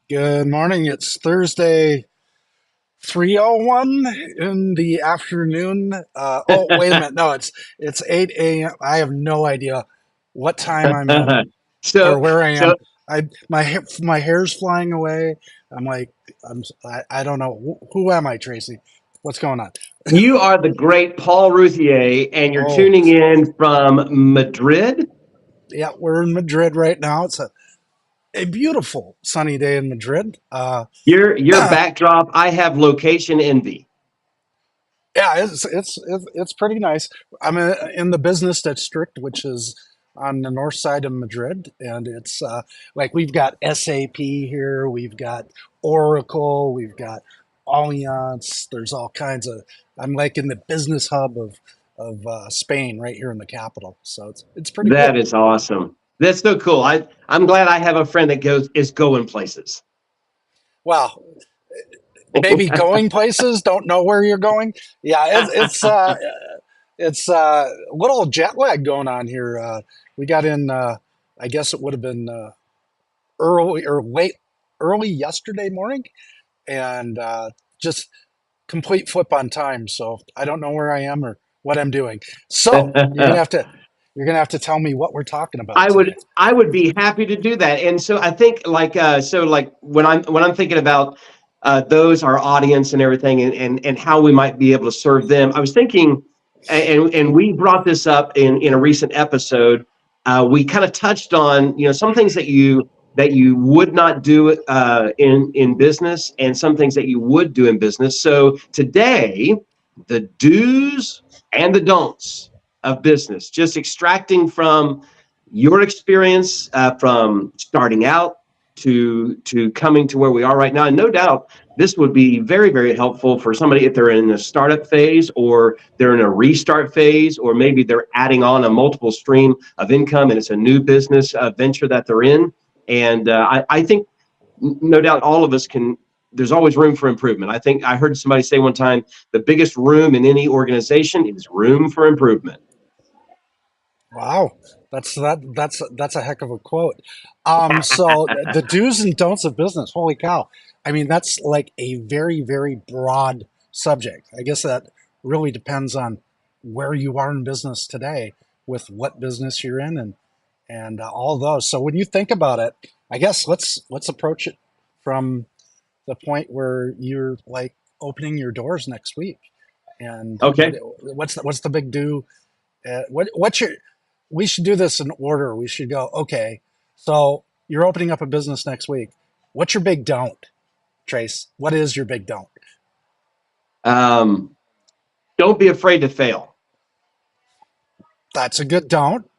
Good morning. It's Thursday, 3:01 in the afternoon. Oh, wait a minute. No, it's 8 a.m. I have no idea what time I'm in or So, where I so am. My hair's flying away. I'm like I don't know. Who am I, Tracy? What's going on? you are the great Paul Routhier, and you're Oh, tuning in from Madrid. yeah, we're in Madrid right now. It's a beautiful sunny day in Madrid. Your backdrop. I have location envy. Yeah, it's pretty nice. I'm in the business district, which is on the north side of Madrid, and it's like we've got SAP here, we've got Oracle, we've got Allianz. There's all kinds of. I'm like in the business hub of Spain, right here in the capital. So it's pretty That cool. is awesome. That's so cool. I'm glad I have a friend that is going places. Wow, maybe going places, don't know where you're going. Yeah, it's a little jet lag going on here. We got in, I guess it would have been early or late, early yesterday morning, and just complete flip on time. So I don't know where I am or what I'm doing. So you're gonna have to tell me what we're talking about I today. would be happy to do that. And so I think like when I'm thinking about those our audience and everything and how we might be able to serve them. I was thinking and we brought this up in a recent episode. We kind of touched on some things that you would not do in business and some things that you would do in business. So today, the do's and the don'ts of business, just extracting from your experience from starting out to coming to where we are right now. And no doubt this would be very, very helpful for somebody if they're in a startup phase or they're in a restart phase, or maybe they're adding on a multiple stream of income and it's a new business venture that they're in. And I think no doubt all of us can. There's always room for improvement. I think I heard somebody say one time the biggest room in any organization is room for improvement. Wow, that's a heck of a quote. So the do's and don'ts of business. Holy cow! I mean, that's like a very very broad subject. I guess that really depends on where you are in business today, with what business you're in, and all those. So when you think about it, I guess let's approach it from the point where you're like opening your doors next week. And Okay. what's the big do? What's your? We should do this in order. We should go. Okay, so you're opening up a business next week. What's your big don't, Trace? What is your big don't? Um, don't be afraid to fail. That's a good don't.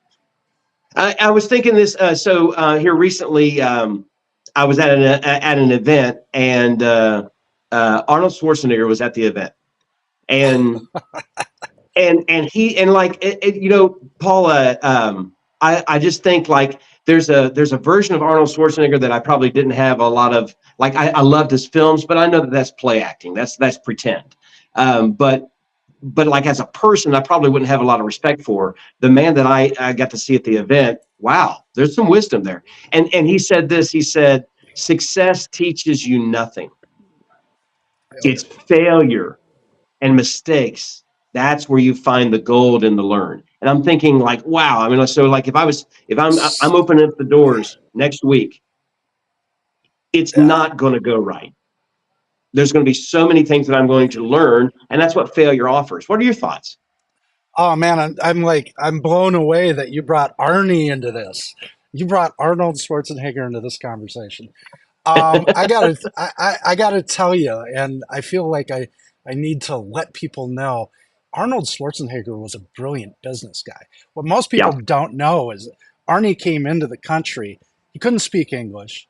I was thinking this. Here recently, I was at an event, and Arnold Schwarzenegger was at the event, and Paula. I just think like there's a version of Arnold Schwarzenegger that I probably didn't have a lot of. Like I loved his films, but I know that that's play acting. That's pretend. But like as a person, I probably wouldn't have a lot of respect for the man that I got to see at the event. Wow, there's some wisdom there. And he said this. He said, "Success teaches you nothing. It's Failure. failure and mistakes. That's where you find the gold in the learn." And I'm thinking like, wow. I mean, so like if I'm opening up the doors next week, it's Yeah. not going to go right. There's going to be so many things that I'm going to learn, and that's what failure offers. What are your thoughts? Oh man, I'm blown away that you brought Arnie into this. You brought Arnold Schwarzenegger into this conversation. I gotta tell you, and I feel like I need to let people know. Arnold Schwarzenegger was a brilliant business guy. What most people Yeah. don't know is Arnie came into the country. He couldn't speak English.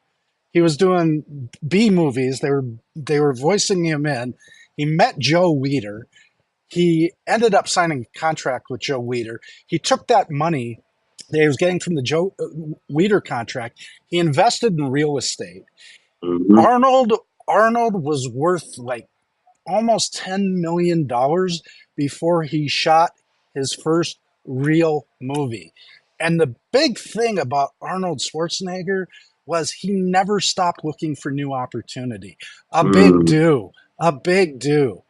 He was doing B movies. They were voicing him in. He met Joe Weider. He ended up signing a contract with Joe Weider. He took that money that he was getting from the Joe Weider contract. He invested in real estate. Mhm. Arnold Arnold was worth like almost $10 million before he shot his first real movie. And the big thing about Arnold Schwarzenegger was he never stopped looking for new opportunity. A big Mm. do, a big do.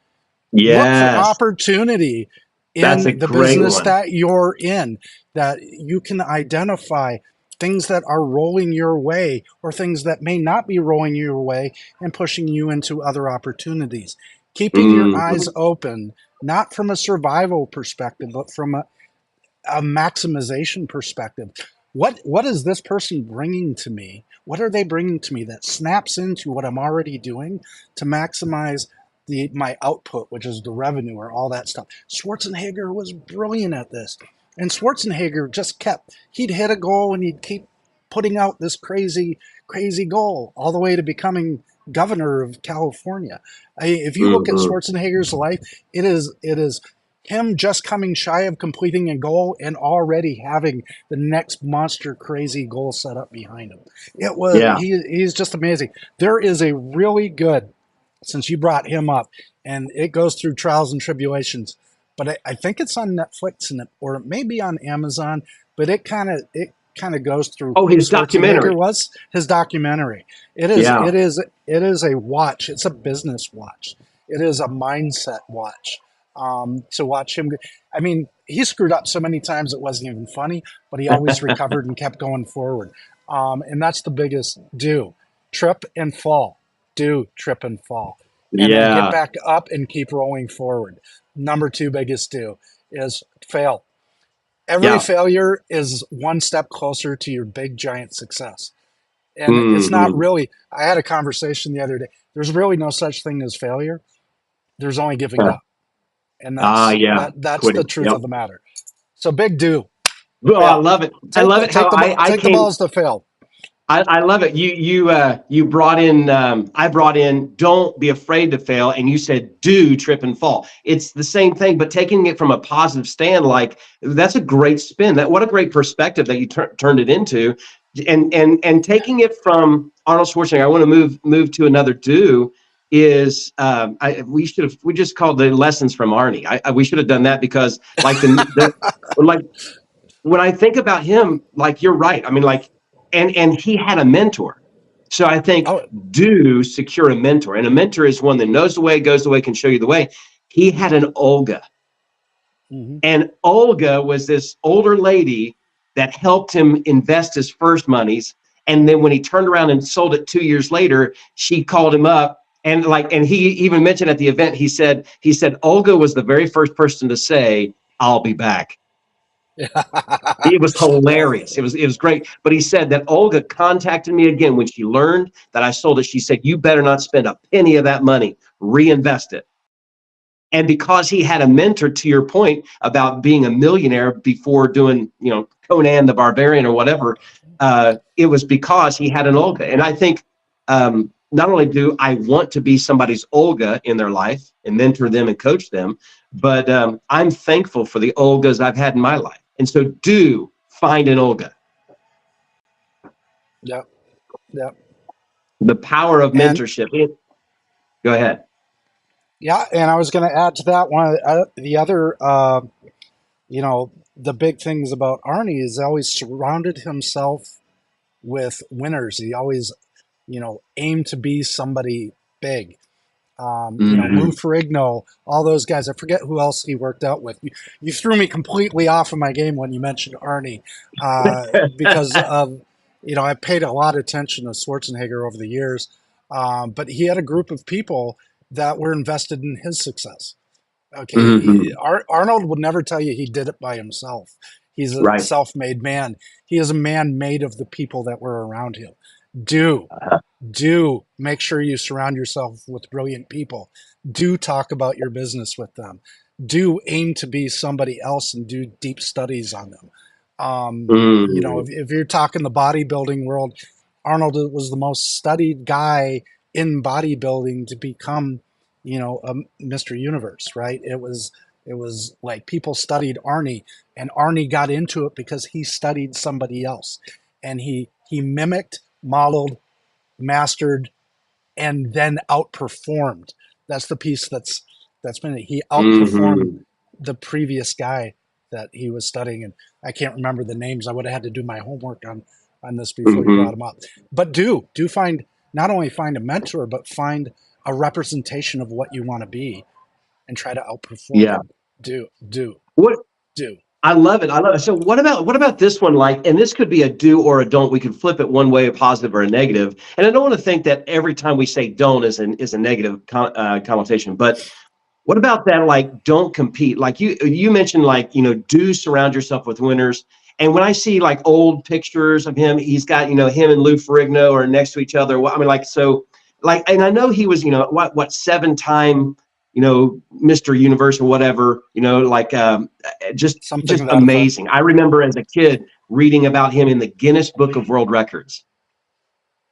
Look for Yes, opportunity that's a in the great business one. that you're in, that you can identify things that are rolling your way or things that may not be rolling your way and pushing you into other opportunities. Keeping your eyes Mhm. open, not from a survival perspective, but from a maximization perspective. What is this person bringing to me? What are they bringing to me that snaps into what I'm already doing to maximize my output, which is the revenue or all that stuff. Schwarzenegger was brilliant at this, and Schwarzenegger just kept, he'd hit a goal and he'd keep putting out this crazy goal all the way to becoming governor of California. If you look at Mhm. Schwarzenegger's life, it is him just coming shy of completing a goal and already having the next monster crazy goal set up behind him. Yeah. He's just amazing. There is a really good, since you brought him up, and it goes through trials and tribulations, but I think it's on Netflix and or it may be on Amazon, but it kind of goes through Oh, who his Schwarzenegger documentary. was, his documentary. It is Yeah. it is it is a watch. It's a business watch. It is a mindset watch. To watch him, I mean, he screwed up so many times it wasn't even funny, but he always recovered and kept going forward. And that's the biggest do: trip and fall, do trip and fall, and then get Yeah. back up and keep rolling forward. Number two biggest do is fail. Every Yeah. failure is one step closer to your big giant success. And it's not Mhm. really, I had a conversation the other day. There's really no such thing as failure. There's only giving up. And Ah, that's yeah. that's the Quitting. truth Yep. of the matter. So big do, Well, I fail. love it. I Take love the it how take the I take the came. balls to fail. I love it. You brought in. I brought in. Don't be afraid to fail, and you said do trip and fall. It's the same thing, but taking it from a positive stand. Like that's a great spin. That what a great perspective that you turned it into, and taking it from Arnold Schwarzenegger. I want to move to another do. Is we just called the lessons from Arnie. We should have done that because like the like when I think about him, like you're right. I mean, like, and he had a mentor. So I think Oh, do secure a mentor, and a mentor is one that knows the way, goes the way, can show you the way. He had an Olga, mhm. and Olga was this older lady that helped him invest his first monies. And then when he turned around and sold it 2 years later, she called him up and he even mentioned at the event, he said Olga was the very first person to say, "I'll be back." It was Yeah, hilarious. It was great. But he said that Olga contacted me again when she learned that I sold it. She said, "You better not spend a penny of that money. Reinvest it." And because he had a mentor, to your point about being a millionaire before doing, Conan the Barbarian or whatever, it was because he had an Olga. And I think not only do I want to be somebody's Olga in their life and mentor them and coach them, but I'm thankful for the Olgas I've had in my life. And so do find an Olga. yeah, yeah. The power of And mentorship. Go ahead. yeah, and I was going to add to that one, the other, the big things about Arnie is he always surrounded himself with winners. He always, aimed to be somebody big. Lou Mm-hmm. Ferrigno, all those guys. I forget who else he worked out with. You threw me completely off of my game when you mentioned Arnie, because of, I paid a lot of attention to Schwarzenegger over the years, but he had a group of people that were invested in his success. Okay, Mm-hmm. Arnold would never tell you he did it by himself. He's a Right. self-made man. He is a man made of the people that were around him. Do do make sure you surround yourself with brilliant people. Do talk about your business with them. Do aim to be somebody else and do deep studies on them. Mm-hmm. If you're talking the bodybuilding world, Arnold was the most studied guy in bodybuilding to become, a Mr. Universe, right? It was like people studied Arnie, and Arnie got into it because he studied somebody else, and he mimicked, modeled, mastered, and then outperformed. That's the piece that's been it. He outperformed Mm-hmm. the previous guy that he was studying, and I can't remember the names. I would have had to do my homework on this before you brought Hmm. them up. But do find, not only find a mentor, but find a representation of what you want to be and try to outperform Yeah. it. Do do What do. I love it. I love it. So what about this one? Like, and this could be a do or a don't. We can flip it one way, a positive or a negative. And I don't want to think that every time we say don't is a negative connotation. But what about that? Like, don't compete. Like you mentioned, like, do surround yourself with winners. And when I see like old pictures of him, he's got, him and Lou Ferrigno are next to each other. I mean, like, so, like, and I know he was, what 7-time, Mr. Universe or whatever, like, Something just to that effect. amazing. I remember as a kid reading about him in the Guinness Book of World Records.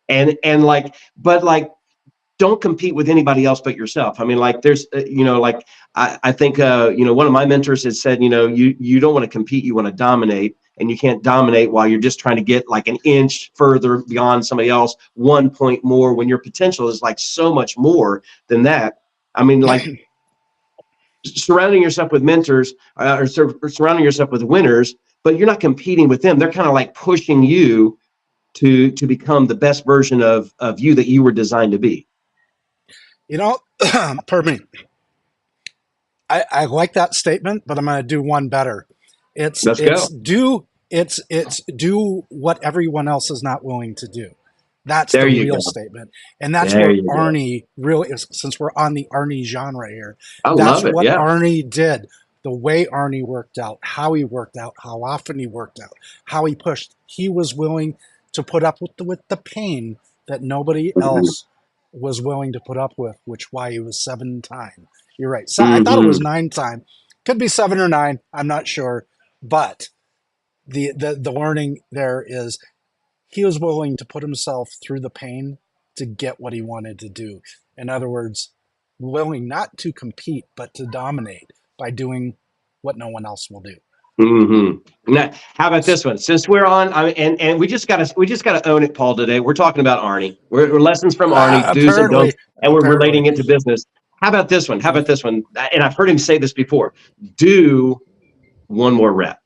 And like, but like, don't compete with anybody else but yourself. I mean, like, there's, like, I think, one of my mentors has said, you don't want to compete, you want to dominate, and you can't dominate while you're just trying to get like an inch further beyond somebody else, 1 point more, when your potential is like so much more than that. I mean, like, surrounding yourself with mentors, or surrounding yourself with winners, but you're not competing with them. They're kind of like pushing you to become the best version of you that you were designed to be. You know, pardon me. I like that statement, but I'm going to do one better. It's Let's it's go. do it's do what everyone else is not willing to do. That's There the you real go. statement, and that's There where you go. Arnie really is. Since we're on the Arnie genre here, I that's love it. what Yeah. Arnie did. The way Arnie worked out, how he worked out, how often he worked out, how he pushed. He was willing to put up with the pain that nobody Hmm. else was willing to put up with, which why he was 7 time. You're right. So I thought it was Hmm. 9 time. Could be 7 or 9. I'm not sure. But the learning there is he was willing to put himself through the pain to get what he wanted to do. In other words, willing not to compete but to dominate by doing what no one else will do. Hmm. Now, how about this one? Since we're on, and we just gotta own it, Paul. Today we're talking about Arnie. We're lessons from Arnie, do's and don'ts, and we're Apparently, relating it to business. How about this one? How about this one? And I've heard him say this before. Do one more rep.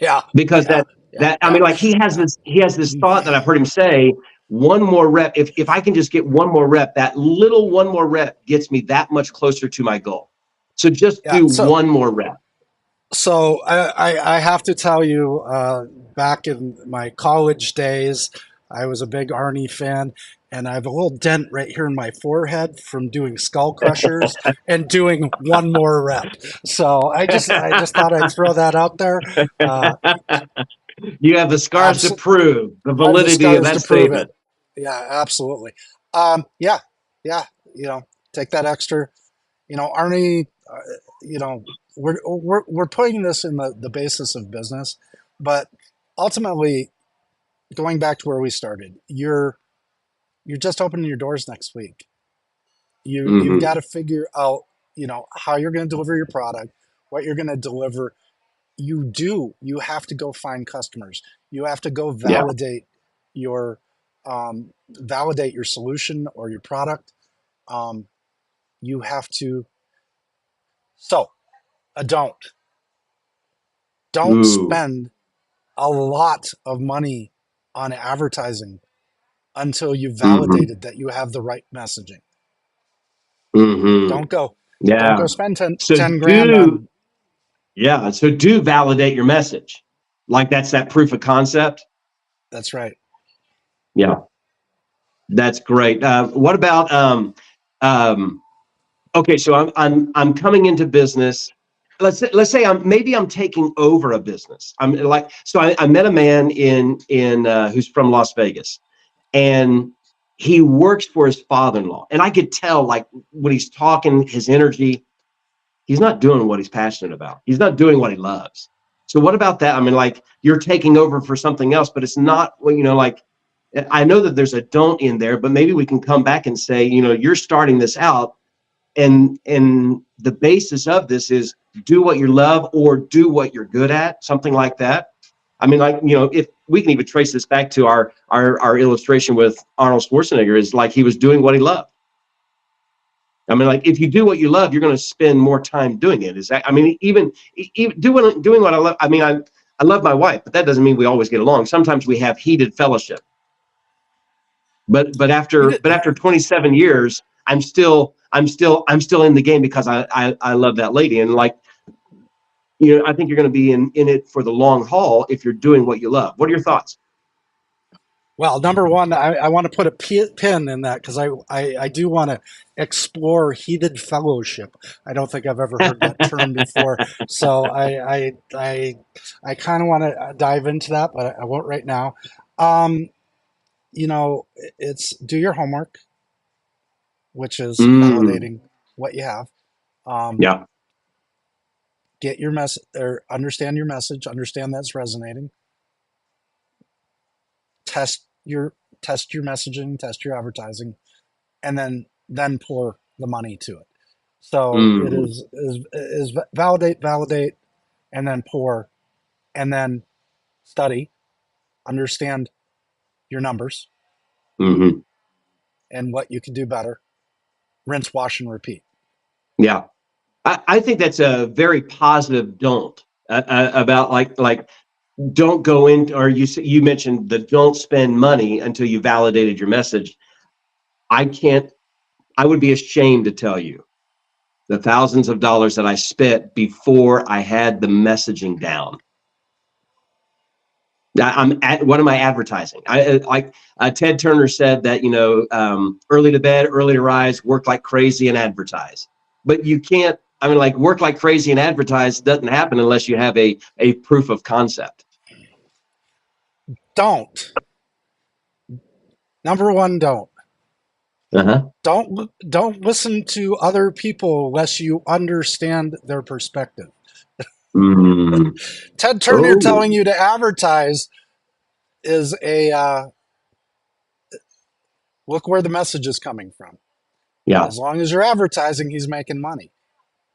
yeah, Because yeah, yeah, that I yeah, mean, like, he has this thought that I've heard him say, one more rep. If I can just get one more rep, that little one more rep gets me that much closer to my goal. So just yeah. do one more rep. So I have to tell you, back in my college days, I was a big Arnie fan, and I have a little dent right here in my forehead from doing skull crushers and doing one more rep. So I just thought I'd throw that out there. Uh, You have the scars to abs- prove the I have the validity of scars that to prove it. statement. Yeah, absolutely. Yeah, yeah. Take that extra. Arnie. You know, we're putting this in the basis of business, but ultimately, going back to where we started, you're just opening your doors next week. You've Hmm. got to figure out, how you're going to deliver your product, what you're going to deliver. You have to go find customers. You have to go Yeah. your validate your solution or your product. Um, you have to. So, a don't Ooh. spend a lot of money on advertising until you've Hmm. validated that you have the right messaging. Hmm. Don't go don't Yeah. go spend 10, So 10 grand do on. yeah. So do validate your message. Like, that's that proof of concept. That's right. Yeah. That's great. What about um, okay? So I'm coming into business. Let's say I'm taking over a business. I'm like, so I met a man in who's from Las Vegas, and he works for his father-in-law, and I could tell, like, when he's talking, his energy. He's not doing what he's passionate about. He's not doing what he loves. So what about that? I mean, like, you're taking over for something else, but it's not, well, like, I know that there's a don't in there, but maybe we can come back and say, you're starting this out, and the basis of this is do what you love or do what you're good at, something like that. I mean, like, if we can even trace this back to our illustration with Arnold Schwarzenegger, is like he was doing what he loved. I mean, like, if you do what you love, you're going to spend more time doing it. Is that? I mean, even doing what I love. I mean, I love my wife, but that doesn't mean we always get along. Sometimes we have heated fellowship. But He after did. but after 27 years, I'm still in the game because I love that lady. And like, I think you're going to be in it for the long haul if you're doing what you love. What are your thoughts? Well, number one, I want to put a pin in that because I do want to explore heated fellowship. I don't think I've ever heard that term before, so I kind of want to dive into that, but I won't right now. Um, it's do your homework, which is Mm, validating what you have. Um, yeah. get your message or understand your message, understand that's resonating. Test your test your messaging, test your advertising, and then pour the money to it. So it Mm, is validate, and then pour, and then study, understand your numbers hmm and what you can do better. Rinse, wash, and repeat. Yeah. I think that's a very positive don't about like don't go in, or you mentioned the don't spend money until you validated your message. I can't. I would be ashamed to tell you the thousands of dollars that I spent before I had the messaging down. What am I advertising? I like Ted Turner said that early to bed, early to rise, work like crazy and advertise. But you can't. I mean, like work like crazy and advertise doesn't happen unless you have a proof of concept. Don't. Number one, don't. Uh huh. Don't listen to other people unless you understand their perspective. Mm. Ted Turner Oh, telling you to advertise is a look where the message is coming from. yeah. As long as you're advertising, he's making money.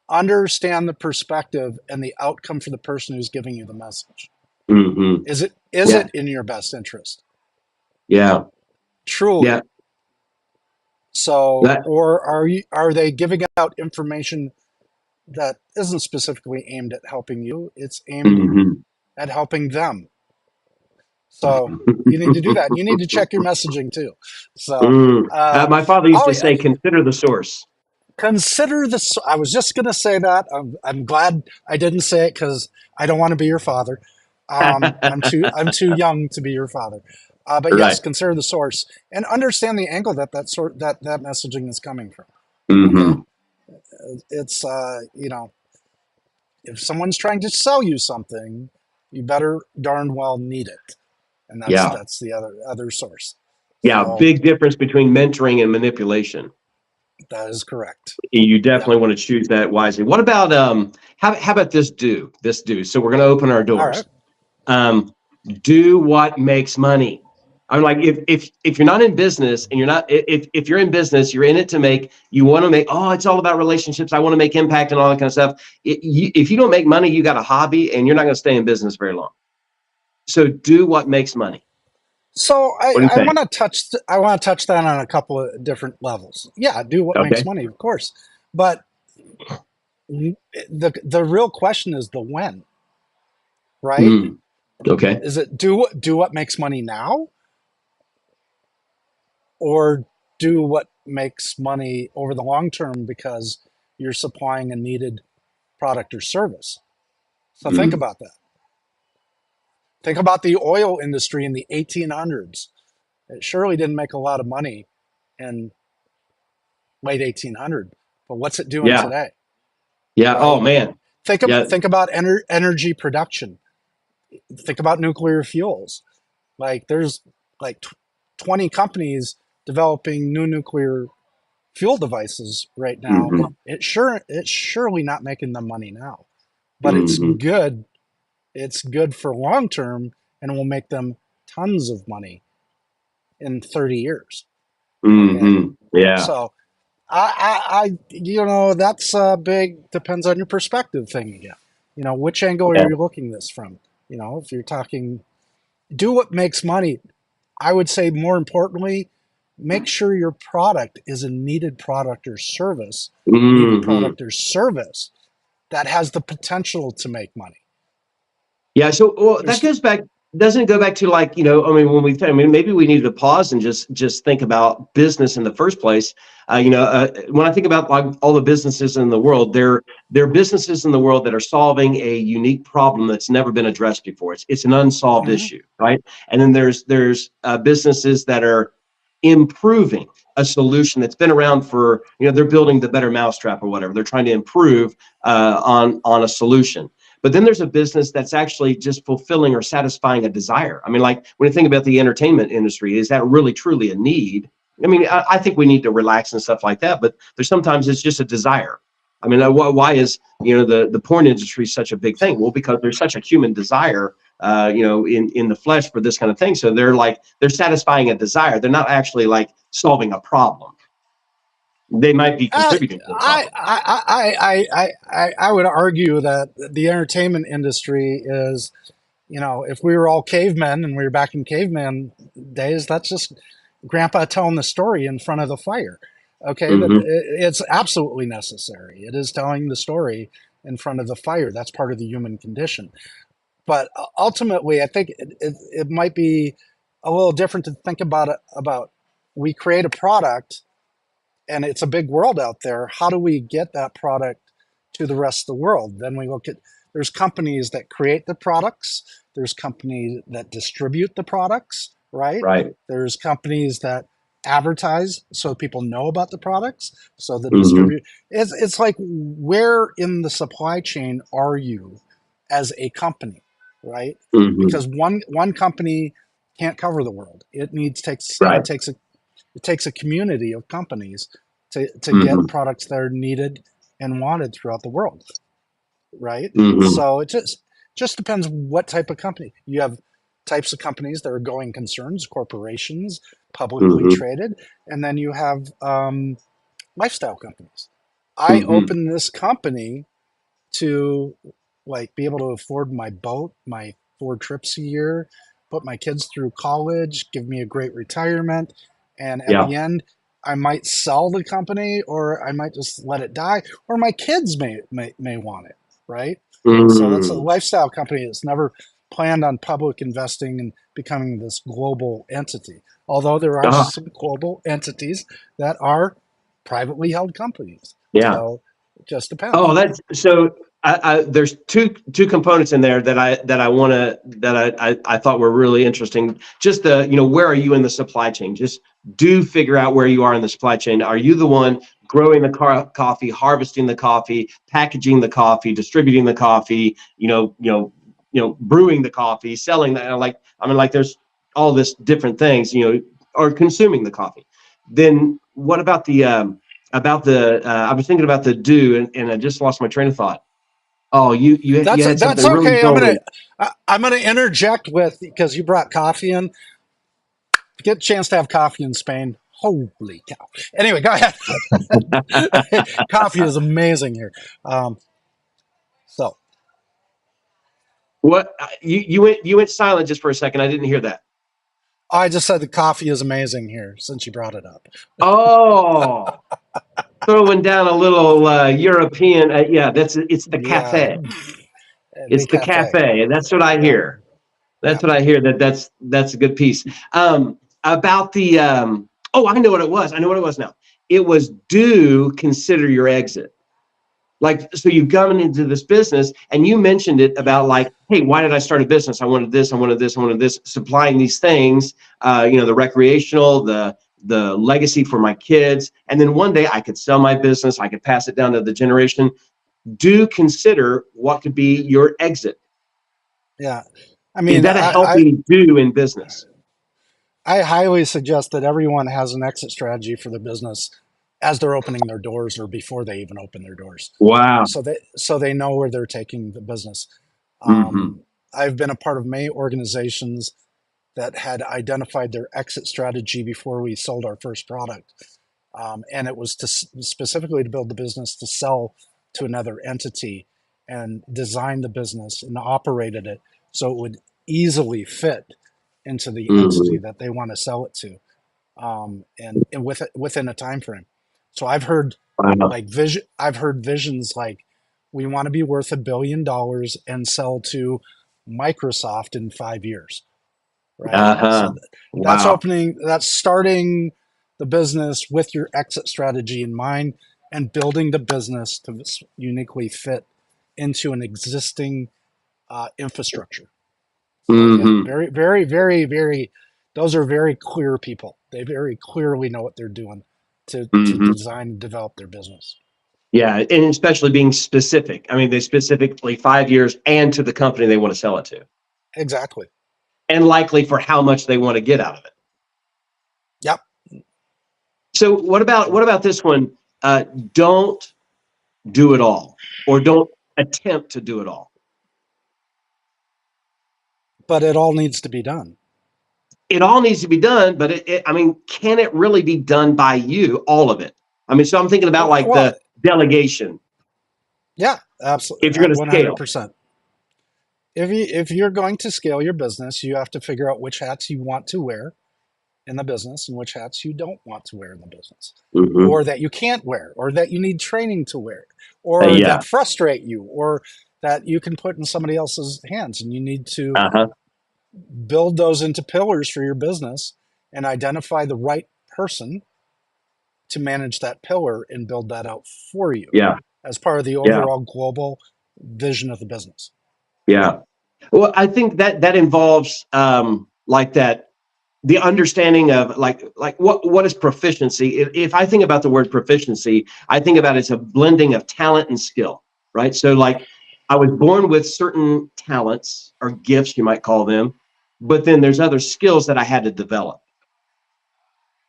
Understand the perspective and the outcome for the person who's giving you the message. hmm Is Yeah. it in your best interest? Yeah. Yeah. Truly. So, That. or are they giving out information that isn't specifically aimed at helping you? It's aimed hmm at helping them. So you need to do that. You need to check your messaging too. So, uh, My father used oh, to say, "Consider the source." consider this. I was just going to say that. I'm glad I didn't say it because I don't want to be your father. I'm too young to be your father. But yes, Right. consider the source and understand the angle that messaging is coming from. Okay, hmm it's if someone's trying to sell you something, you better darn well need it, and that's Yeah. that's the other source. Yeah. So Big difference between mentoring and manipulation. that is correct. You Yep. definitely want to choose that wisely. What about how about this do? So we're going to open our All right. doors. Um, do what makes money. I'm like, if you're not in business and you're not, if you're in business, you're in it to make, you want to make, oh, it's all about relationships. I want to make impact and all that kind of stuff. If you don't make money, you got a hobby and you're not going to stay in business very long. So do what makes money. So What do you I think? want to touch that on a couple of different levels. Yeah, do what makes Okay. money, of course, but the real question is the when, right? Mm, okay. Is it do what makes money now, or do what makes money over the long term because you're supplying a needed product or service? So think Mm, about that. Think about the oil industry in the 1800s. It surely didn't make a lot of money in late 1800, but what's it doing yeah. today, Yeah. Oh right? man. Yeah. Think about energy production. Think about nuclear fuels. Like there's like 20 companies developing new nuclear fuel devices right now. hmm It's surely not making them money now, but it's hmm good. It's good for long term, and it will make them tons of money in 30 years. Okay, Yeah. so that's a big depends on your perspective thing again. Which angle are Yeah. you looking this from? If you're talking, do what makes money. I would say more importantly, make sure your product is a needed product or service, hmm that has the potential to make money. Yeah, so well, that There's goes back. Doesn't it go back to like I mean, when we, I mean, maybe we need to pause and just think about business in the first place. When I think about like all the businesses in the world, they're businesses in the world that are solving a unique problem that's never been addressed before. It's an unsolved mhm, issue, right? And then there's businesses that are improving a solution that's been around for they're building the better mousetrap or whatever. They're trying to improve on a solution. But then there's a business that's actually just fulfilling or satisfying a desire. I mean, like when you think about the entertainment industry, is that really truly a need? I mean, I think we need to relax and stuff like that, but there's sometimes it's just a desire. I mean, why is the porn industry such a big thing? Well, because there's such a human desire, in the flesh for this kind of thing. So they're satisfying a desire. They're not actually like solving a problem. They might be I, contributing to the I, problem. I would argue that the entertainment industry is, if we were all cavemen and we were back in caveman days, that's just grandpa telling the story in front of the fire. Okay, but Mm-hmm. it's absolutely necessary. It is telling the story in front of the fire. That's part of the human condition. But ultimately, I think it might be a little different to think about it about we create a product and it's a big world out there. How do we get that product to the rest of the world? Then we look at there's companies that create the products, there's companies that distribute the products, right? Right. There's companies that advertise so people know about the products. So the Mm-hmm. distribute it's like where in the supply chain are you as a company, right? Mm-hmm. Because one company can't cover the world. Right. It takes a community of companies to get Mm-hmm. products that are needed and wanted throughout the world, right? Mm-hmm. So it just depends what type of company. You have types of companies that are going concerns, corporations, publicly Mm-hmm. traded, and then you have lifestyle companies. I Mm-hmm. opened this company to like be able to afford my boat, my 4 trips a year, put my kids through college, give me a great retirement, and at Yeah. the end, I might sell the company or I might just let it die, or my kids may want it, right? So that's a Mm. lifestyle company that's never planned on public investing and becoming this global entity. Although there are Ah, some global entities that are privately held companies. yeah. So it just Oh, depends. that's so. There's two components in there that I want to that I thought were really interesting. Just the where are you in the supply chain? Just do figure out where you are in the supply chain. Are you the one growing the coffee, harvesting the coffee, packaging the coffee, distributing the coffee? Brewing the coffee, selling that. Like I mean, like there's all this different things. Or consuming the coffee. Then what about the I was thinking about the do and I just lost my train of thought. Oh, you had That's something really okay. golden. I'm gonna interject with because you brought coffee in. Get a chance to have coffee in Spain. Holy cow! Anyway, go ahead. Coffee is amazing here. Um, so What you went silent just for a second. I didn't hear that. I just said the coffee is amazing here since you brought it up. Oh, throwing down a little European. Yeah, it's the Yeah, cafe. the It's the cafe. cafe. That's what I Yeah, hear. yeah. That's what I hear. That's a good piece. About the oh, I know what it was. I know what it was now. It was do consider your exit. Like, so you've gone into this business and you mentioned it about like, hey, why did I start a business? I wanted this, I wanted this, I wanted this, supplying these things, the recreational, the legacy for my kids. And then one day I could sell my business, I could pass it down to the generation. Do consider what could be your exit. Yeah. I Is mean, that a healthy do in business? I highly suggest that everyone has an exit strategy for the business as they're opening their doors or before they even open their doors, Wow. so they know where they're taking the business. Mm-hmm. I've been a part of many organizations that had identified their exit strategy before we sold our first product, and it was to specifically to build the business to sell to another entity and design the business and operated it so it would easily fit into the entity Mm-hmm. that they want to sell it to, and within a time frame. So I've heard Wow. like vision. I've heard visions like we want to be worth $1 billion and sell to Microsoft in 5 years, right? Uh-huh. So Wow. that's starting the business with your exit strategy in mind and building the business to uniquely fit into an existing infrastructure. So yeah, Hmm. very, very, very, very. Those are very clear people. They very clearly know what they're doing to Hmm. design and develop their business. Yeah, and especially being specific. I mean, they specifically 5 years and to the company they want to sell it to, Exactly. and likely for how much they want to get out of it. Yep. So what about this one? Don't do it all, or don't attempt to do it all. But it all needs to be done. It all needs to be done, but I mean, can it really be done by you? All of it. I mean, so I'm thinking about like Well, the delegation. yeah, absolutely, If you're going to one hundred scale, percent. If you're going to scale your business, you have to figure out which hats you want to wear in the business and which hats you don't want to wear in the business, mm-hmm. or that you can't wear, or that you need training to wear, or Yeah, that frustrate you, or that you can put in somebody else's hands, and you need to uh huh, build those into pillars for your business and identify the right person to manage that pillar and build that out for you yeah, as part of the yeah, overall global vision of the business. yeah. Well, I think that involves like that the understanding of like what is proficiency. If I think about the word proficiency, I think about it as a blending of talent and skill, right? So like I was born with certain talents or gifts, you might call them, but then there's other skills that I had to develop.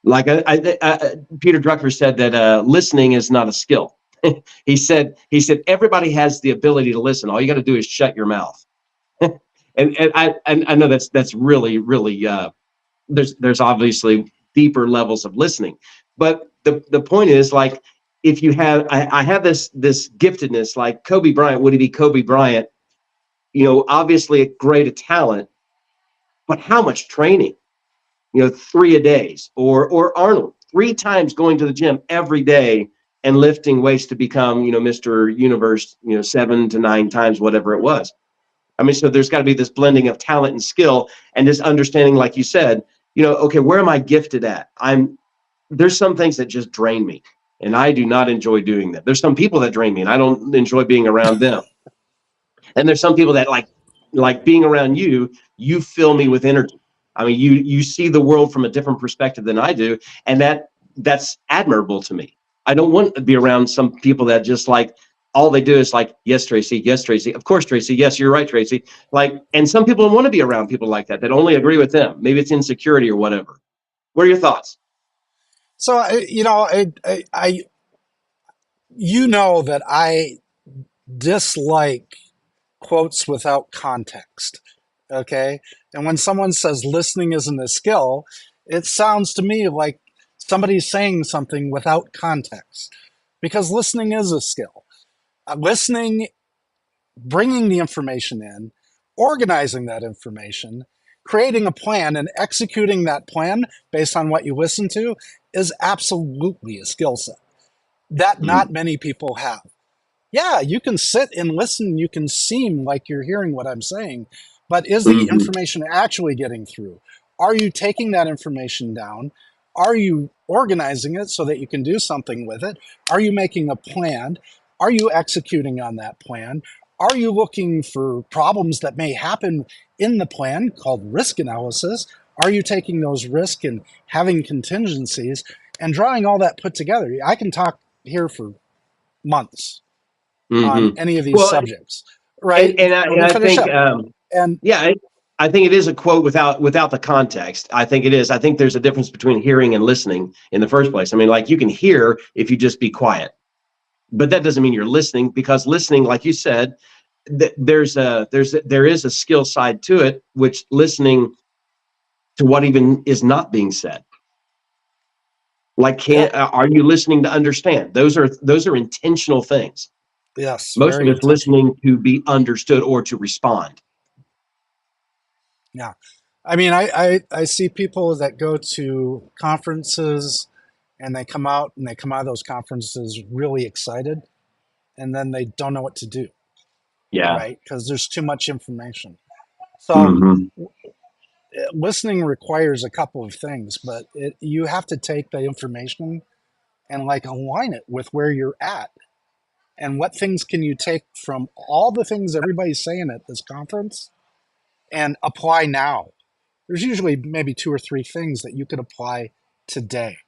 Like Peter Drucker said that listening is not a skill. He said everybody has the ability to listen. All you got to do is shut your mouth. And I know that's really there's obviously deeper levels of listening, but the point is like if you have I have this giftedness like Kobe Bryant. Would he be Kobe Bryant? Obviously a great talent, but how much training? 3 a days, or Arnold 3 times going to the gym every day and lifting weights to become Mr. Universe 7 to 9 times, whatever it was. I mean, so there's got to be this blending of talent and skill, and this understanding, like you said, okay, where am I gifted at? There's some things that just drain me, and I do not enjoy doing that. There's some people that drain me, and I don't enjoy being around them. And there's some people that like being around you. You fill me with energy. I mean, you see the world from a different perspective than I do, and that's admirable to me. I don't want to be around some people that just like all they do is like, yes, Tracy, yes, Tracy, of course, Tracy, yes, you're right, Tracy. Like, and some people don't want to be around people like that only agree with them. Maybe it's insecurity or whatever. What are your thoughts? So that I dislike quotes without context. Okay, and when someone says listening isn't a skill, it sounds to me like somebody's saying something without context, because listening is a skill. Listening, bringing the information in, organizing that information, creating a plan, and executing that plan based on what you listen to is absolutely a skill set that Mm-hmm. not many people have. Yeah, you can sit and listen, you can seem like you're hearing what I'm saying, but is the Mm-hmm. information actually getting through? Are you taking that information down? Are you organizing it so that you can do something with it? Are you making a plan? Are you executing on that plan? Are you looking for problems that may happen in the plan called risk analysis? Are you taking those risks and having contingencies and drawing all that put together? I can talk here for months on Mm-hmm. any of these Well, subjects, right? and and I, Let and me I finish think up. And yeah, I think it is a quote without the context. I think it is. I think there's a difference between hearing and listening in the first place. I mean, like you can hear if you just be quiet, but that doesn't mean you're listening, because listening, like you said, there is a skill side to it, which listening to what even is not being said. Like, yeah, are you listening to understand? Those are intentional things. yes, Most of very it's intentional. listening to be understood or to respond. Yeah. I mean, I see people that go to conferences and they come out of those conferences really excited, and then they don't know what to do, Yeah. right? Because there's too much information. So Hmm. listening requires a couple of things, but you have to take the information and like align it with where you're at and what things can you take from all the things everybody's saying at this conference and apply now. There's usually maybe two or three things that you could apply today.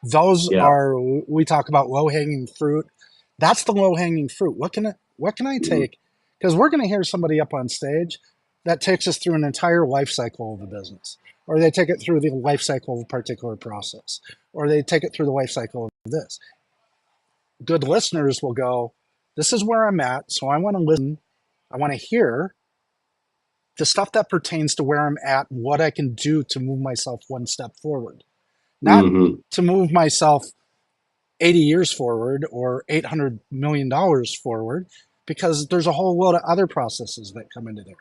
Those Yeah. are, we talk about low hanging fruit. That's the low hanging fruit. What can I Mm-hmm. take? Because we're going to hear somebody up on stage that takes us through an entire life cycle of a business, or they take it through the life cycle of a particular process, or they take it through the life cycle of this. Good listeners will go, this is where I'm at, so I want to listen. I want to hear the stuff that pertains to where I'm at, what I can do to move myself one step forward, not Hmm. to move myself 80 years forward or $800 million forward, because there's a whole load of other processes that come into there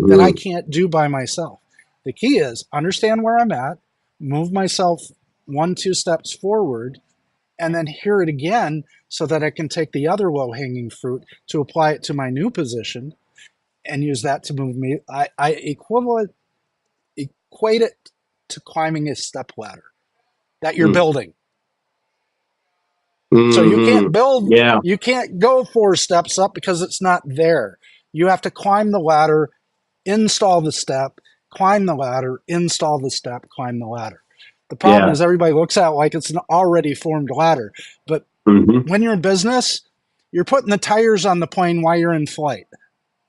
that I Hmm. can't do by myself. The key is understand where I'm at, move myself one, two steps forward, and then hear it again so that I can take the other low hanging fruit to apply it to my new position and use that to move me. I equate it to climbing a step ladder that you're building. So you Hmm. can't build, Yeah. you can't go 4 steps up because it's not there. You have to climb the ladder, install the step, climb the ladder, install the step, climb the ladder. The problem Yeah. is everybody looks at it like it's an already formed ladder. But Hmm. when you're in business, you're putting the tires on the plane while you're in flight.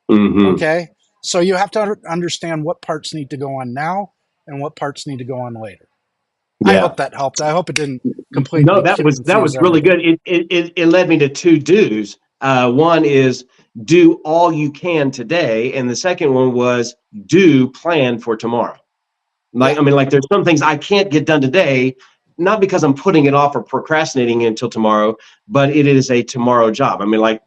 Hmm. Okay? So you have to understand what parts need to go on now and what parts need to go on later. I Yeah. hope that helped. I hope it didn't No, completely that was confuse really everybody. good. It led me to two do's. One is do all you can today, and the second one was do plan for tomorrow. Yeah. Like, I mean, like there's some things I can't get done today, not because I'm putting it off or procrastinating until tomorrow, but it is a tomorrow job. I mean, like,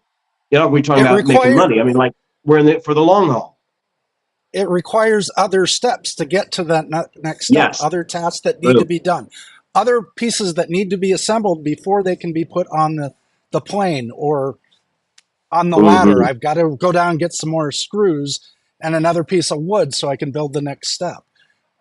we're talking It about making require money. I mean, like we're in it for the long haul. it requires other steps to get to that next step, Yes. other tasks that need to Boom. be done, other pieces that need to be assembled before they can be put on the plane or on the ladder. Hmm. I've got to go down and get some more screws and another piece of wood so I can build the next step.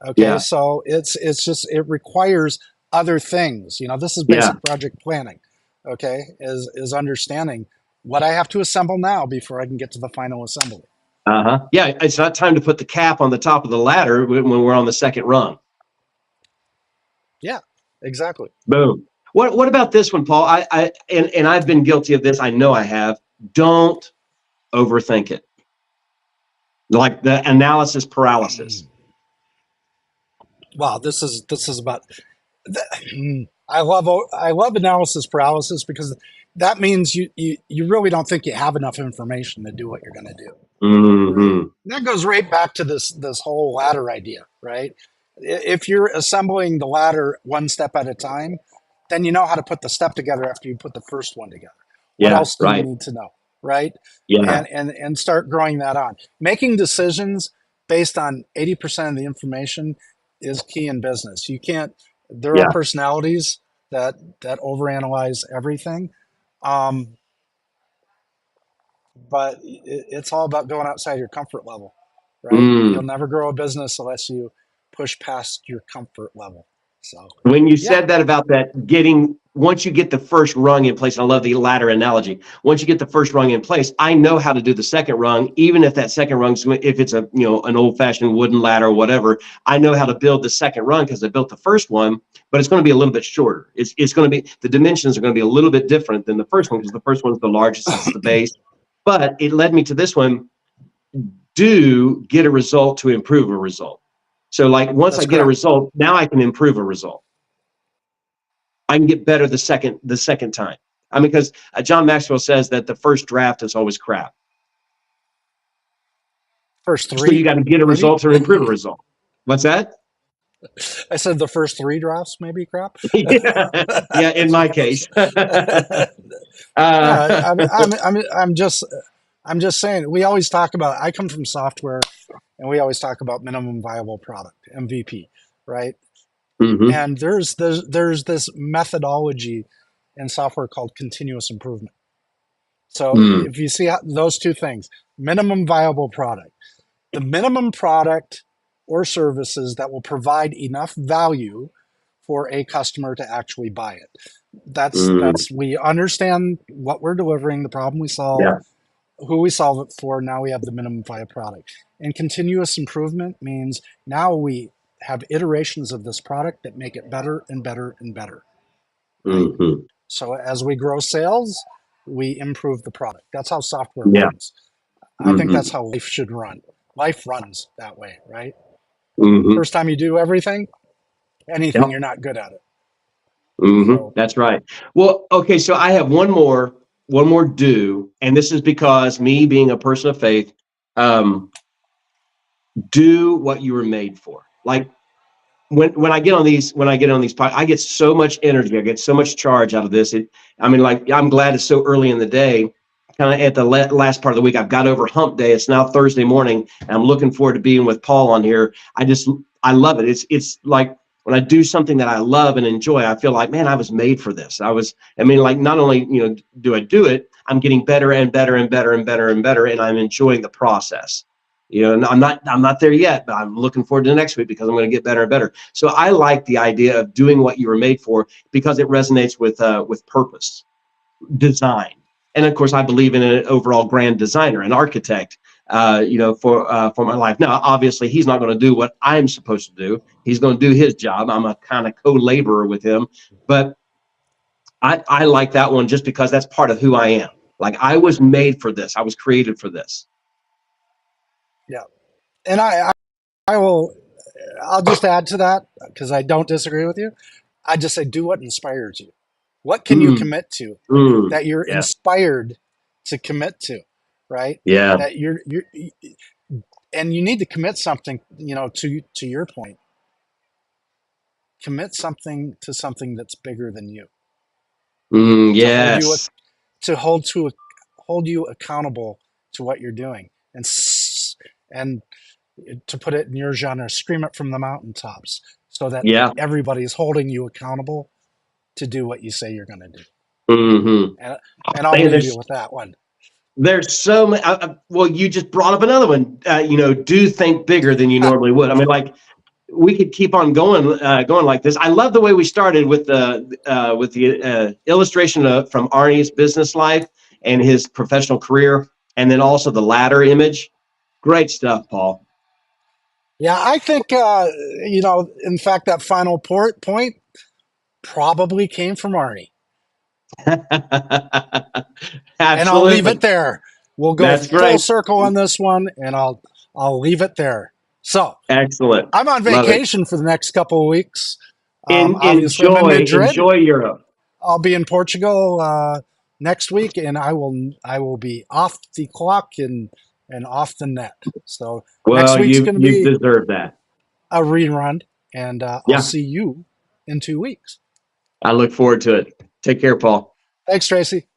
Okay, Yeah. so it's just it requires other things. This is Yeah. basic project planning. Okay, is understanding what I have to assemble now before I can get to the final assembly. Uh-huh. Yeah. It's not time to put the cap on the top of the ladder when we're on the second rung. Yeah, exactly. Boom. What about this one, Paul? And I've been guilty of this. I know I have. Don't overthink it. Like the analysis paralysis. Wow, this is about. I love analysis paralysis because that means you really don't think you have enough information to do what you're going to do. Right. Hmm. That goes right back to this whole ladder idea, right? If you're assembling the ladder one step at a time, then you know how to put the step together after you put the first one together. What Yeah. else do you Right. need to know, right? Yeah. And start growing that on. Making decisions based on 80% of the information is key in business. You can't. There are Yeah. personalities that overanalyze everything. Um, but it's all about going outside your comfort level, right? You'll Mm. never grow a business unless you push past your comfort level. So, When you yeah, said that about that getting once you get the first rung in place, and I love the ladder analogy. Once you get the first rung in place, I know how to do the second rung, even if that second rung, if it's an old fashioned wooden ladder or whatever, I know how to build the second rung because I built the first one, but it's going to be a little bit shorter. It's going to be the dimensions are going to be a little bit different than the first one because the first one's the largest, it's the base. But it led me to this one. Do get a result to improve a result. So like once I that's get a correct. result, now I can improve a result. I can get better the second time. I mean, because John Maxwell says that the first draft is always crap. First So you three, got to get a maybe. result to improve a result. What's that? I said the first three drafts, maybe crap. Yeah, yeah. In my case, No, uh, I'm just saying. We always talk about. I come from software, and we always talk about minimum viable product (MVP), right? hmm. And there's this methodology in software called continuous improvement. So Mm. if you see those two things, minimum viable product, the minimum product or services that will provide enough value for a customer to actually buy it. Mm, We understand what we're delivering, the problem we solve, yeah. who we solve it for. Now we have the minimum viable product. And continuous improvement means now we have iterations of this product that make it better and better and better, right? Hmm. So as we grow sales, we improve the product. That's how software Yeah. runs. I think Hmm. that's how life should run. Life runs that way, right? Hmm. First time you do anything, you're Yep. not good at it. Hmm. So, That's right. Well, okay. So I have one more do, and this is because me being a person of faith, um, do what you were made for. Like when I get on these I get so much energy, I get so much charge out of this. I mean, like, I'm glad it's so early in the day, kind of at the last part of the week. I've got over hump day. It's now Thursday morning, and I'm looking forward to being with Paul on here. I love it. It's like when I do something that I love and enjoy, I feel like, man, I was made for this. I mean, like, not only, do I do it, I'm getting better and better and better and better and better, and I'm enjoying the process. And I'm not there yet, but I'm looking forward to the next week because I'm going to get better and better. So I like the idea of doing what you were made for because it resonates with purpose, design, and of course I believe in an overall grand designer, an architect. For my life. Now, obviously, he's not going to do what I'm supposed to do. He's going to do his job. I'm a kind of co-laborer with him, but I like that one just because that's part of who I am. Like, I was made for this. I was created for this. yeah. And I will, I'll just add to that because I don't disagree with you. I just say do what inspires you. What can you Mm, commit to mm, that you're yeah, inspired to commit to, right? yeah. That and you need to commit something, to your point, commit something to something that's bigger than you, to hold you Yes. to hold you accountable to what you're doing, and to put it in your genre, scream it from the mountaintops so that Yeah. everybody's holding you accountable to do what you say you're going to do. Hmm. And I'll Man, leave you with that one. there's so many. Well, you just brought up another one. Do think bigger than you normally would. I mean, like, we could keep on going like this. I love the way we started with the illustration from Arnie's business life and his professional career, and then also the ladder image. Great stuff, Paul. Yeah, I think in fact, that final point probably came from Arnie, and I'll leave it Absolutely, there. We'll go that's full great. circle on this one, and I'll leave it there. So Excellent, I'm on love it. vacation for the next couple of weeks. Obviously, I'm in Madrid. Enjoy Europe. I'll be in Portugal next week, and I will be off the clock and off the net. So next Well, week's you going to you've be deserved that. a rerun, and I'll Yeah, see you in 2 weeks. I look forward to it. Take care, Paul. Thanks, Tracy.